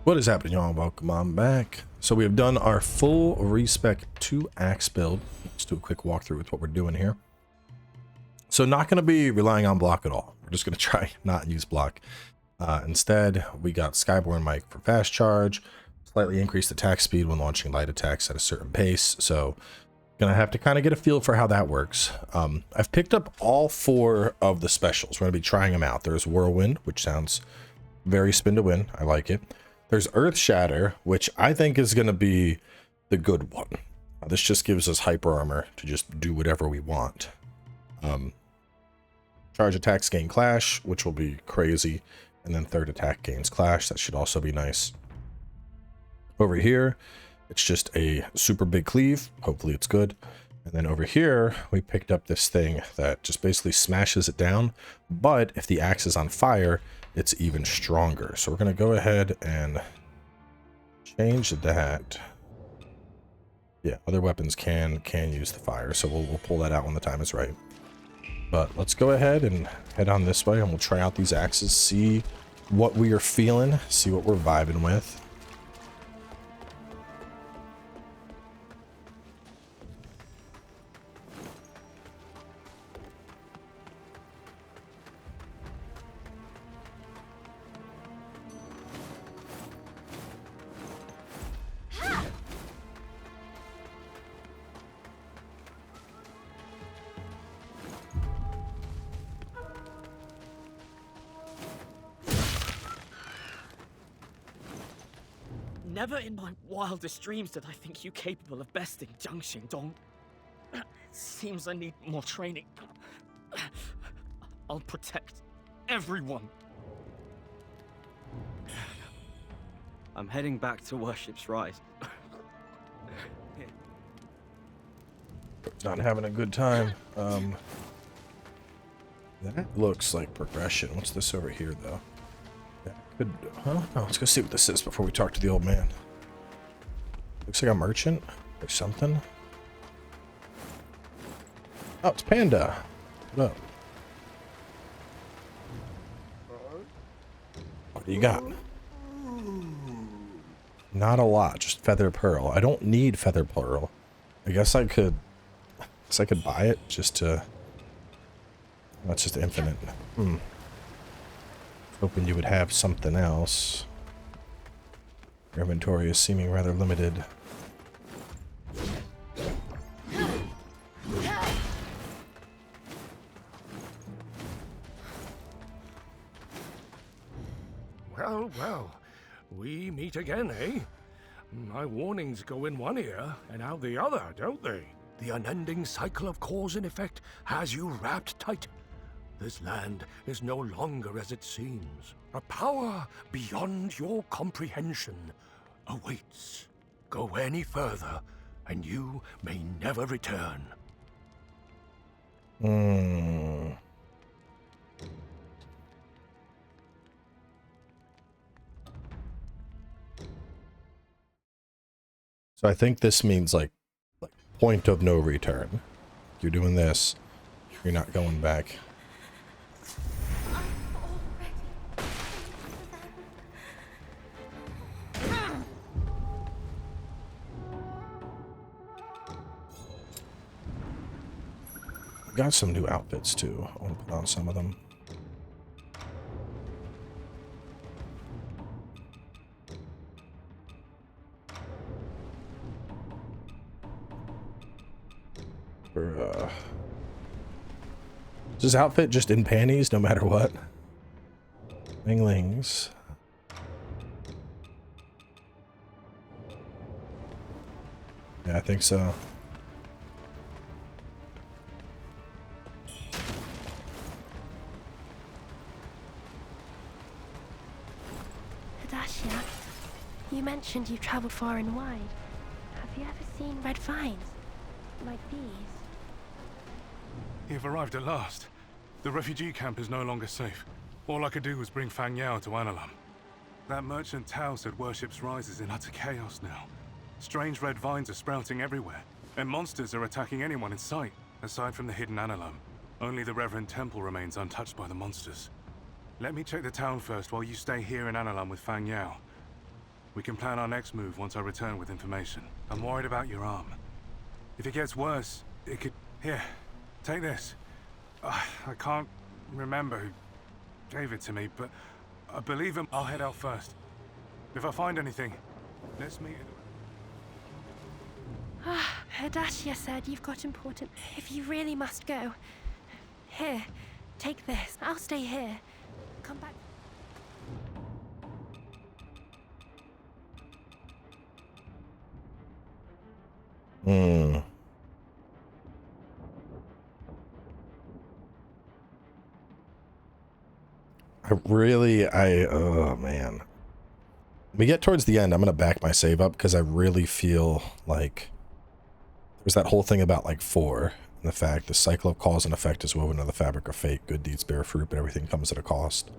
What is happening, y'all? Welcome on back. So we have done our full Respec 2 axe build. Let's do a quick walkthrough with what we're doing here. So not going to be relying on block at all. We're just going to try not use block. Instead, we got Skyborn Mike for fast charge, slightly increased attack speed when launching light attacks at a certain pace. So gonna have to kind of get a feel for how that works. I've picked up all 4 of the specials. We're gonna be trying them out. There's Whirlwind, which sounds very spin to win. I like it. There's Earth Shatter, which I think is going to be the good one. This just gives us hyper armor to just do whatever we want. Charge attacks gain clash, which will be crazy. And then third attack gains clash. That should also be nice. Over here, it's just a super big cleave. Hopefully it's good. And then over here, we picked up this thing that just basically smashes it down. But if the axe is on fire, it's even stronger. So we're going to go ahead and change that. Yeah, other weapons can use the fire. So we'll pull that out when the time is right. But let's go ahead and head on this way and we'll try out these axes, see what we are feeling, see what we're vibing with. Never in my wildest dreams did I think you capable of besting Jiang Xingdong. It seems I need more training. I'll protect everyone. I'm heading back to Worship's Rise. Not having a good time. That looks like progression. What's this over here, though? Good. Huh? No, let's go see what this is before we talk to the old man. Looks like a merchant or something. Oh, it's Panda. What up? What do you got? Not a lot, just feather pearl. I don't need feather pearl. I guess I could buy it just to. That's just infinite. Hoping you would have something else. Your inventory is seeming rather limited. Well, well, we meet again, eh? My warnings go in one ear and out the other, don't they? The unending cycle of cause and effect has you wrapped tight. This land is no longer as it seems. A power beyond your comprehension awaits. Go any further, and you may never return. So I think this means like point of no return. You're doing this, you're not going back. Got some new outfits too. I want to put on some of them. Is this outfit just in panties no matter what? Winglings. Yeah, I think so. You mentioned you've traveled far and wide. Have you ever seen red vines? Like these? You've arrived at last. The refugee camp is no longer safe. All I could do was bring Fang Yao to Analam. That merchant Tao said Worship's Rise is in utter chaos now. Strange red vines are sprouting everywhere, and monsters are attacking anyone in sight. Aside from the hidden Analam, only the Reverend Temple remains untouched by the monsters. Let me check the town first while you stay here in Analam with Fang Yao. We can plan our next move once I return with information. I'm worried about your arm. If it gets worse, it could... Here, take this. I can't remember who gave it to me, but I believe him. I'll head out first. If I find anything, let's meet at... Hadasia said you've got important... If you really must go... Here, take this. I'll stay here. Come back... Oh man. When we get towards the end, I'm gonna back my save up because I really feel like there's that whole thing about like 4 and the fact the cycle of cause and effect is woven into the fabric of fate. Good deeds bear fruit, but everything comes at a cost.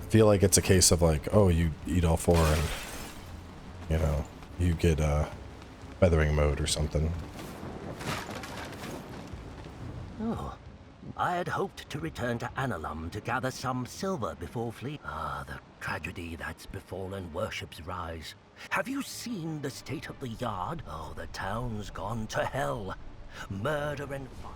I feel like it's a case of like, oh, you eat all 4 and you know, you get feathering mode or something. Oh, I had hoped to return to Analum to gather some silver before fleeing. Ah, the tragedy that's befallen Worship's rise. Have you seen the state of the yard? Oh, the town's gone to hell. Murder and fire.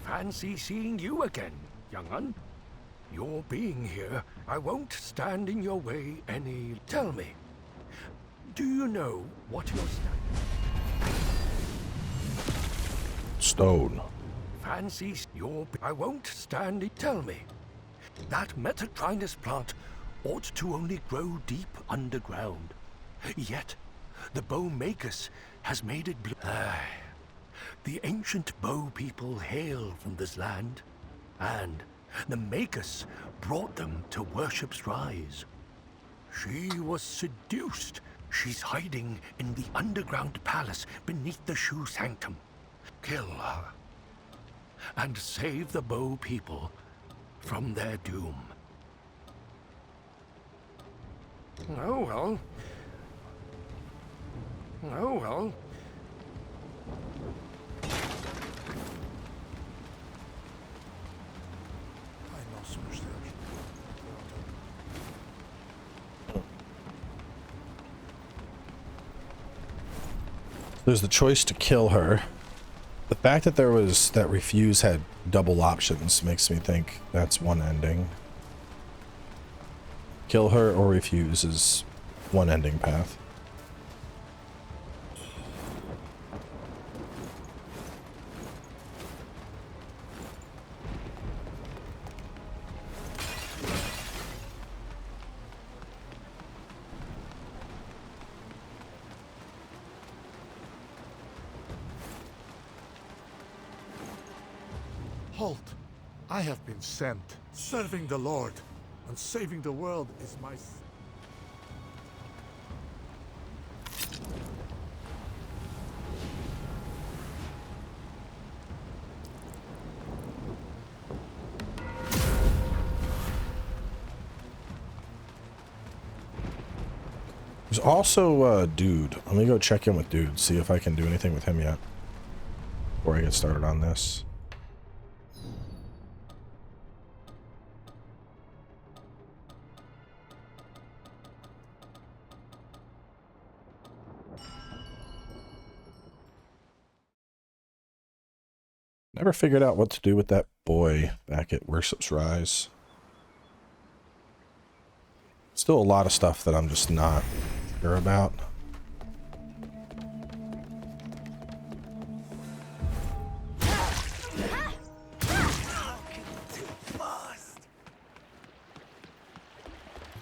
Fancy seeing you again, young un. Your being here, I won't stand in your way any... Tell me, do you know what you're standing? Stone. Fancy your... I won't stand it. Tell me, that Metacrinus plant ought to only grow deep underground. Yet, the Bowmagus has made it blue. The ancient Bow people hail from this land, and the Magus brought them to Worship's rise. She was seduced. She's hiding in the underground palace beneath the Shoe Sanctum. Kill her, and save the Bow people from their doom. Oh well. Oh well. There's the choice to kill her. The fact that Refuse had double options makes me think that's one ending. Kill her or Refuse is one ending path. Halt! I have been sent. Serving the Lord and saving the world is my... There's also Dude. Let me go check in with Dude, see if I can do anything with him yet before I get started on this. Never figured out what to do with that boy back at Worship's Rise. Still a lot of stuff that I'm just not sure about.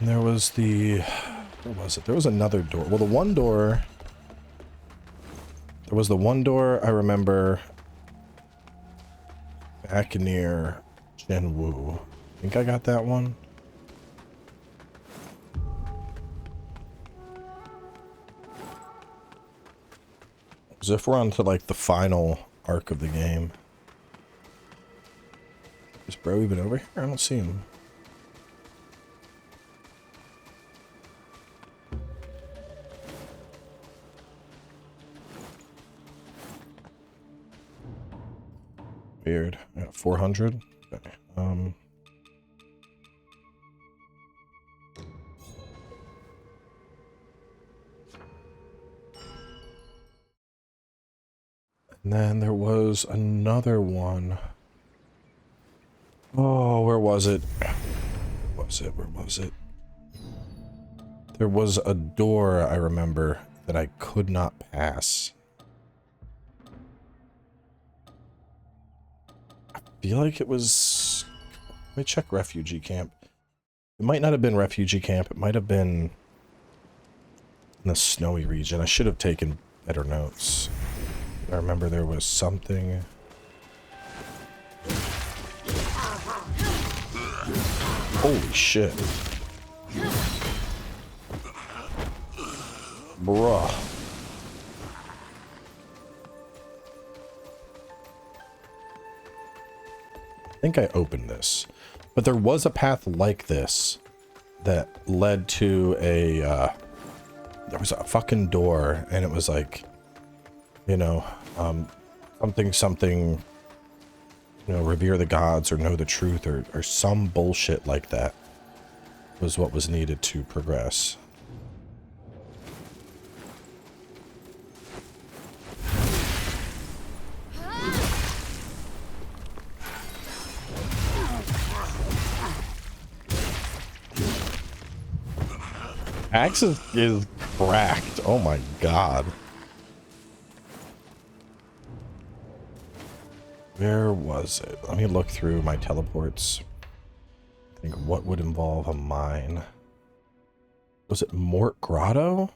And there was the... What was it? There was another door. Well, the one door... There was the one door I remember... Back near Jinwu. I think I got that one. As if we're on to like the final arc of the game. Is bro even over here? I don't see him. Weird. I got 400. Okay. And then there was another one. Oh, where was it? Where was it? There was a door, I remember, that I could not pass. I feel like it was... Let me check Refugee Camp. It might not have been Refugee Camp. It might have been in the snowy region. I should have taken better notes. I remember there was something... Holy shit. Bruh. I think I opened this. But there was a path like this that led to a, there was a fucking door, and it was like, you know, something, you know, revere the gods or know the truth or some bullshit like that was what was needed to progress. Axe is cracked. Oh my god. Where was it? Let me look through my teleports. I think what would involve a mine. Was it Mort Grotto?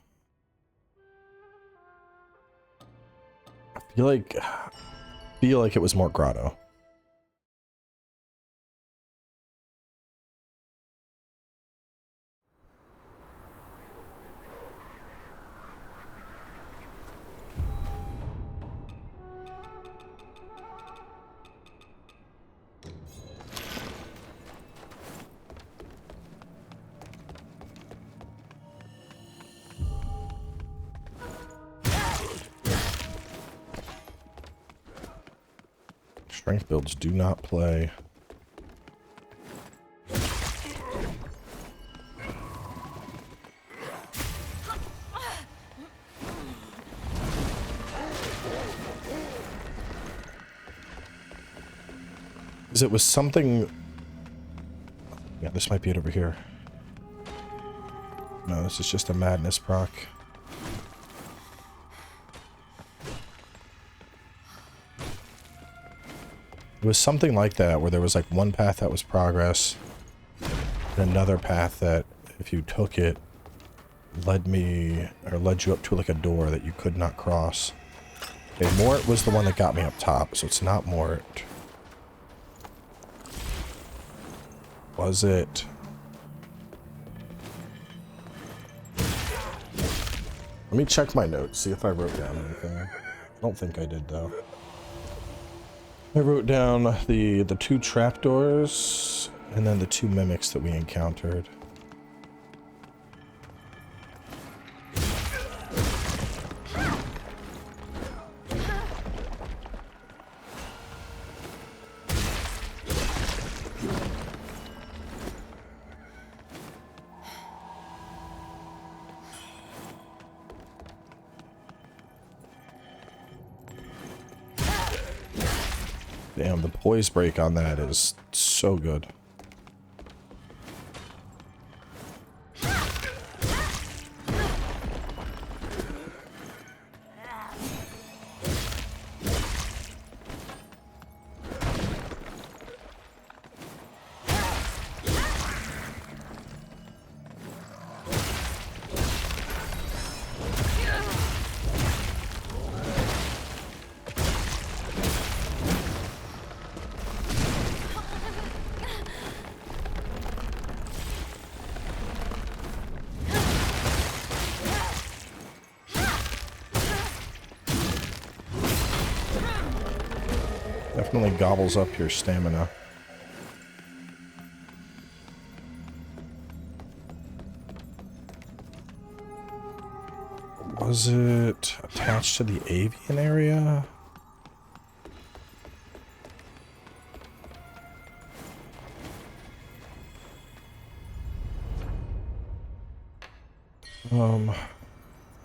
I feel like it was Mort Grotto. Strength builds do not play. Because it was something... Yeah, this might be it over here. No, this is just a madness proc. It was something like that, where there was like one path that was progress, and another path that, if you took it, led you up to like a door that you could not cross. Okay, Mort was the one that got me up top, so it's not Mort. Was it? Let me check my notes, see if I wrote down anything. I don't think I did, though. I wrote down the two trapdoors, and then the two mimics that we encountered. Damn, the poise break on that is so good. definitely gobbles up your stamina. Was it attached to the avian area?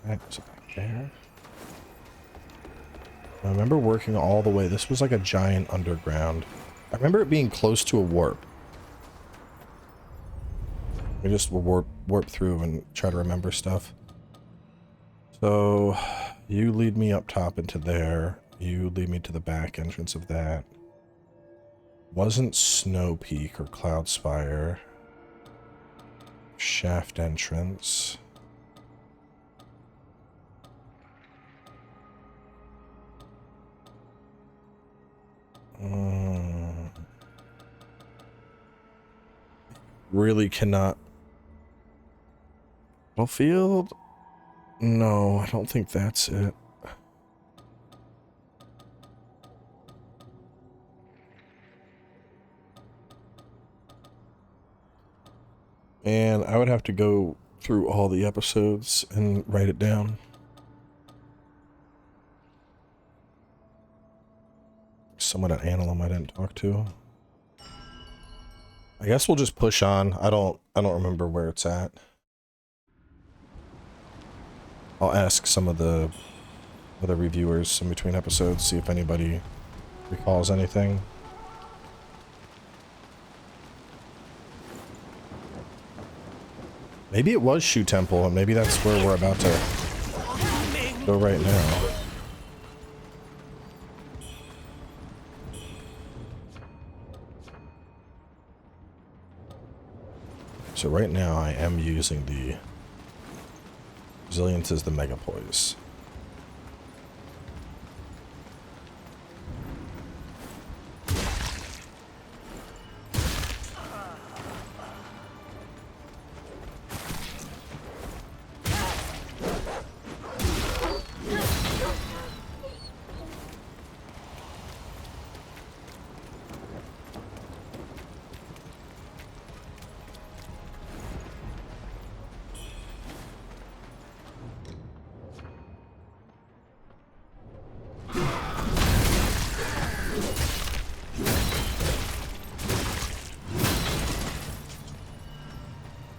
That was back there. I remember working all the way. This was like a giant underground. I remember it being close to a warp. We just will warp through and try to remember stuff. So, you lead me up top into there. You lead me to the back entrance of that. Wasn't Snow Peak or Cloud Spire. Shaft entrance. Really cannot. Field? No, I don't think that's it. And I would have to go through all the episodes and write it down. Someone at Analum I didn't talk to. I guess we'll just push on. I don't remember where it's at. I'll ask some of the other reviewers in between episodes, see if anybody recalls anything. Maybe it was Shu Temple, and maybe that's where we're about to go right now. So right now I am using the Resilience is the Mega Poise.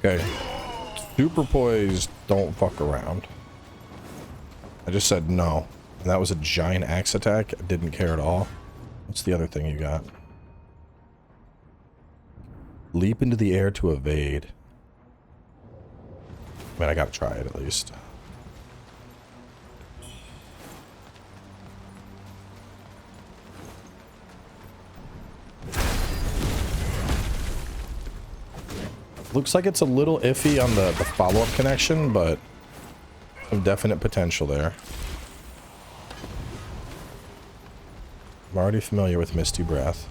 Okay. Super Poise, don't fuck around. I just said no. And that was a giant axe attack. I didn't care at all. What's the other thing you got? Leap into the air to evade. I mean, I gotta try it at least. Looks like it's a little iffy on the follow-up connection, but some definite potential there. I'm already familiar with Misty Breath.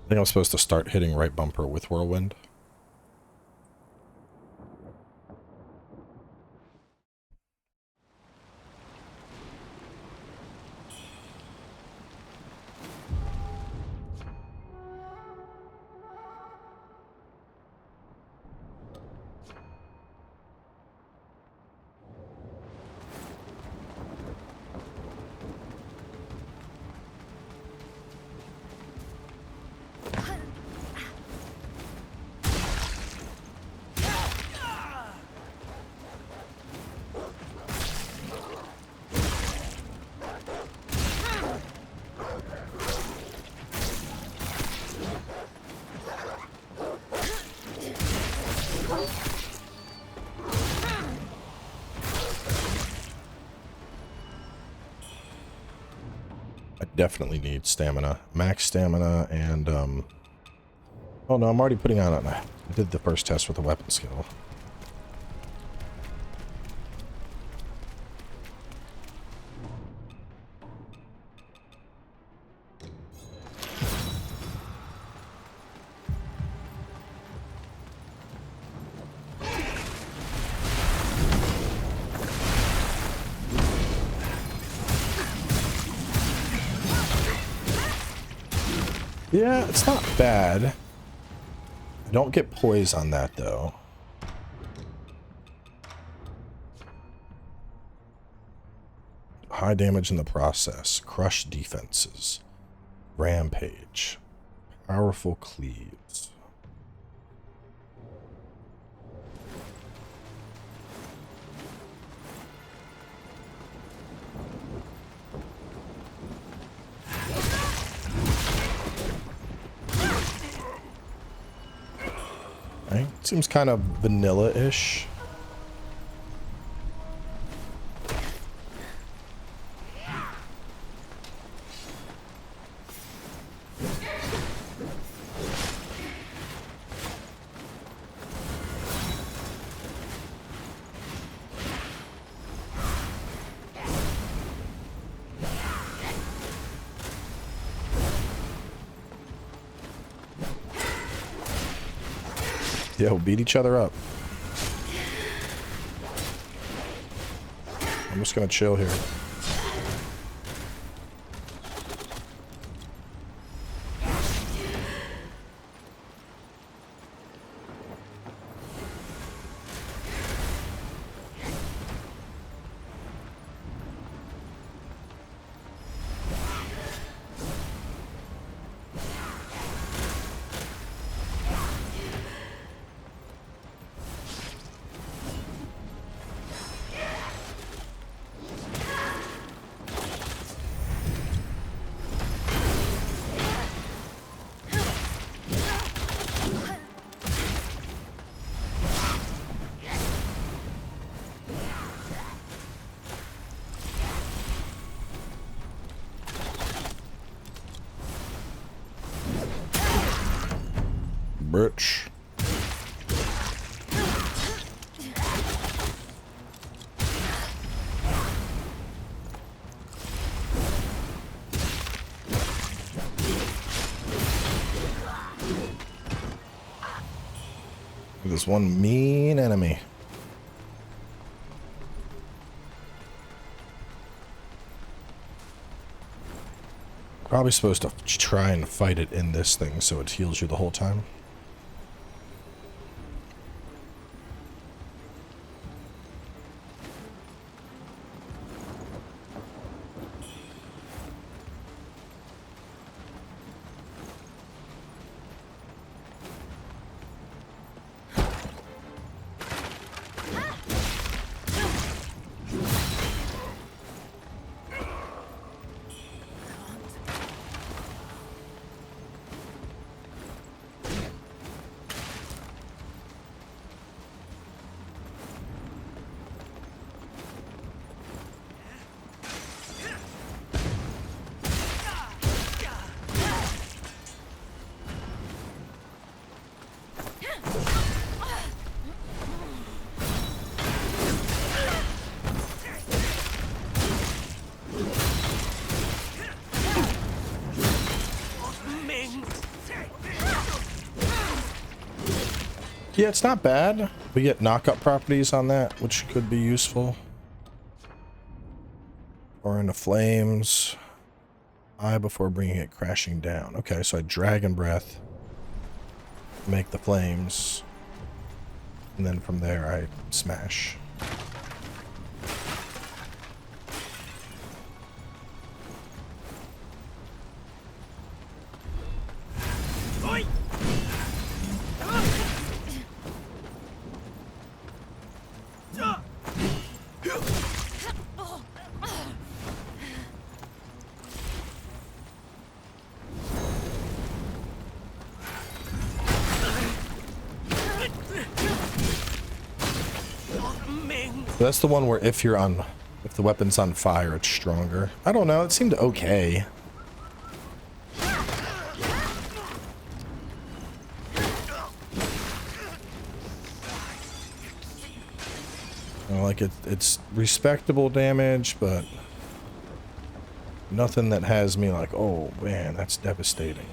I think I'm supposed to start hitting right bumper with Whirlwind. definitely need stamina. Max stamina and, oh no, I'm already putting on it. I did the first test with the weapon skill. Yeah, it's not bad. I don't get poise on that, though. High damage in the process. Crush defenses. Rampage. Powerful cleaves. Right. Seems kind of vanilla-ish. Yo, beat each other up. I'm just gonna chill here. Bitch. This one mean enemy. Probably supposed to try and fight it in this thing so it heals you the whole time. Yeah, it's not bad. We get knockup properties on that, which could be useful. Or into flames. Eye before bringing it crashing down. Okay, so I dragon breath. Make the flames. And then from there I smash. That's the one where if the weapon's on fire, it's stronger. I don't know, it seemed okay. Like it's respectable damage, but nothing that has me like, oh man, that's devastating.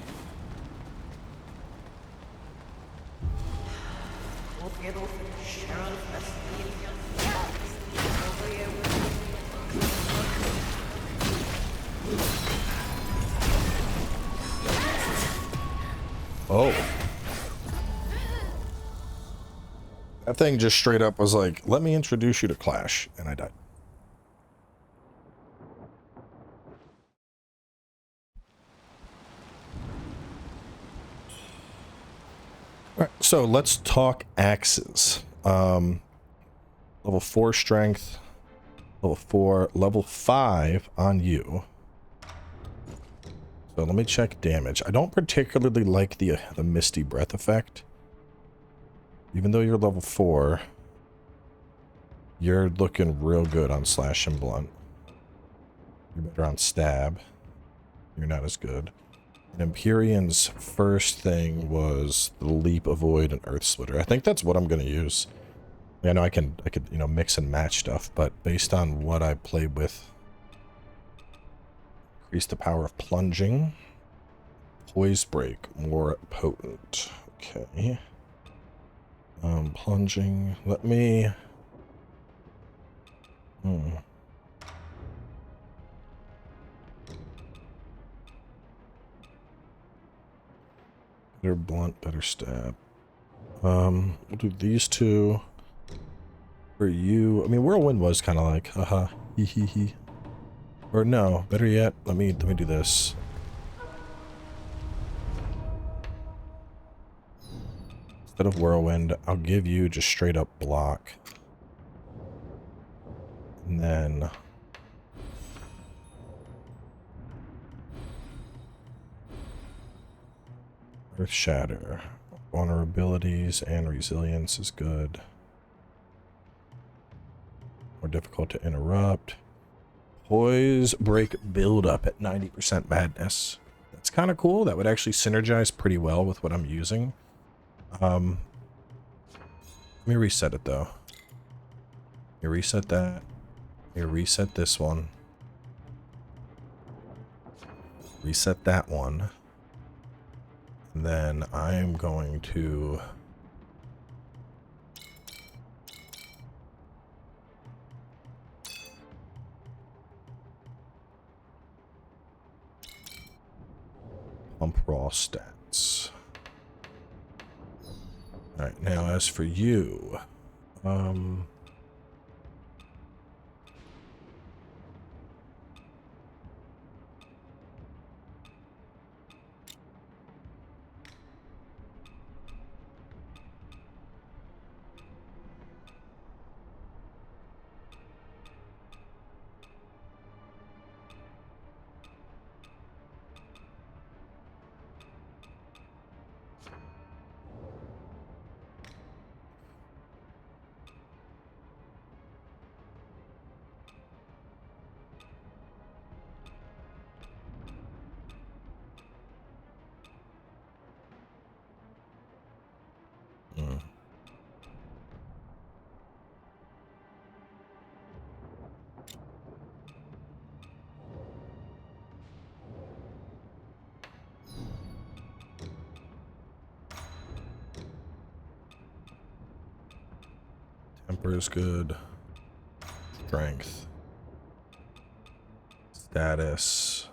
Oh. That thing just straight up was like, let me introduce you to Clash, and I died. Alright, so let's talk axes. Level 4 strength, level 4, level 5 on you. So let me check damage. I don't particularly like the Misty Breath effect. Even though you're level 4, you're looking real good on Slash and Blunt. You're better on Stab. You're not as good. And Empyrean's first thing was the Leap, Avoid, and Earth Splitter. I think that's what I'm going to use. I know I could, you know, mix and match stuff, but based on what I played with, increase the power of plunging. Poise Break, more potent. Okay. Plunging. Let me... Better blunt, better stab. We'll do these two. For you, I mean, Whirlwind was kind of like, haha, hee hee hee. Or no, better yet, let me do this. Instead of Whirlwind, I'll give you just straight up block. And then Earth Shatter. Vulnerabilities and resilience is good. More difficult to interrupt. Poise Break build up at 90% madness. That's kind of cool. That would actually synergize pretty well with what I'm using. Let me reset it though. You reset that. You reset this one. Reset that one. And then I'm going to pump raw stats. Alright, now as for you, temper is good. Strength. Status.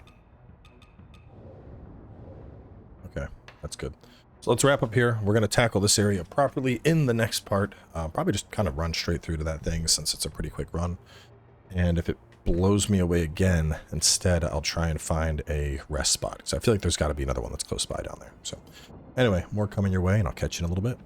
Okay, that's good. So let's wrap up here. We're going to tackle this area properly in the next part. Probably just kind of run straight through to that thing since it's a pretty quick run. And if it blows me away again, instead I'll try and find a rest spot. So I feel like there's got to be another one that's close by down there. So anyway, more coming your way and I'll catch you in a little bit.